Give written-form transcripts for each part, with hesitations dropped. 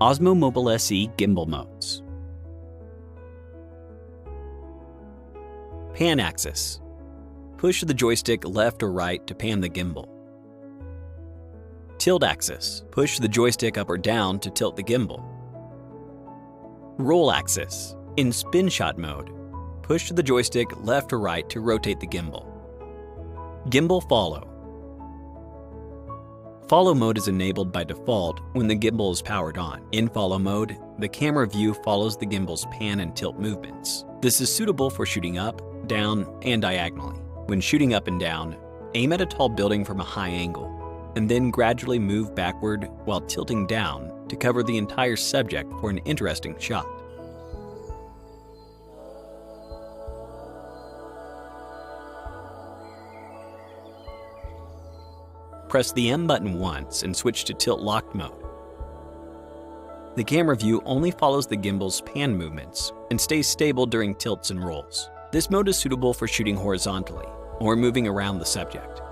Osmo Mobile SE Gimbal Modes. Pan axis. Push the joystick left or right to pan the gimbal. Tilt axis. Push the joystick up or down to tilt the gimbal. Roll axis. In spin shot mode, push the joystick left or right to rotate the gimbal. Gimbal follow. Follow mode is enabled by default when the gimbal is powered on. In follow mode, the camera view follows the gimbal's pan and tilt movements. This is suitable for shooting up, down, and diagonally. When shooting up and down, aim at a tall building from a high angle, and then gradually move backward while tilting down to cover the entire subject for an interesting shot. Press the M button once and switch to tilt locked mode. The camera view only follows the gimbal's pan movements and stays stable during tilts and rolls. This mode is suitable for shooting horizontally or moving around the subject.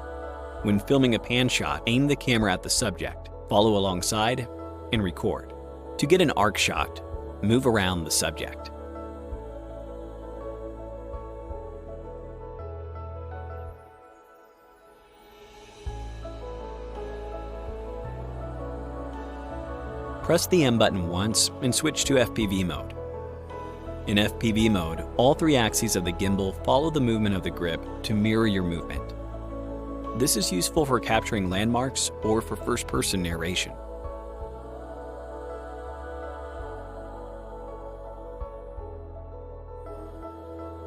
When filming a pan shot, aim the camera at the subject, follow alongside, and record. To get an arc shot, move around the subject. Press the M button once and switch to FPV mode. In FPV mode, all three axes of the gimbal follow the movement of the grip to mirror your movement. This is useful for capturing landmarks or for first-person narration.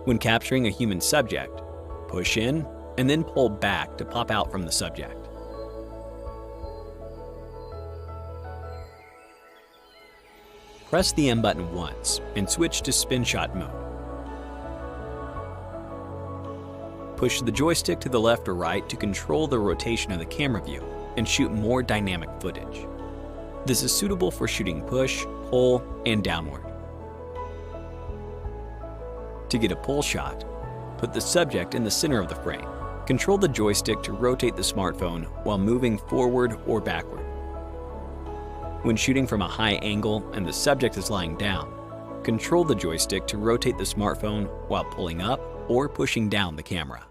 When capturing a human subject, push in and then pull back to pop out from the subject. Press the M button once and switch to spin shot mode. Push the joystick to the left or right to control the rotation of the camera view and shoot more dynamic footage. This is suitable for shooting push, pull, and downward. To get a pull shot, put the subject in the center of the frame. Control the joystick to rotate the smartphone while moving forward or backward. When shooting from a high angle and the subject is lying down, control the joystick to rotate the smartphone while pulling up or pushing down the camera.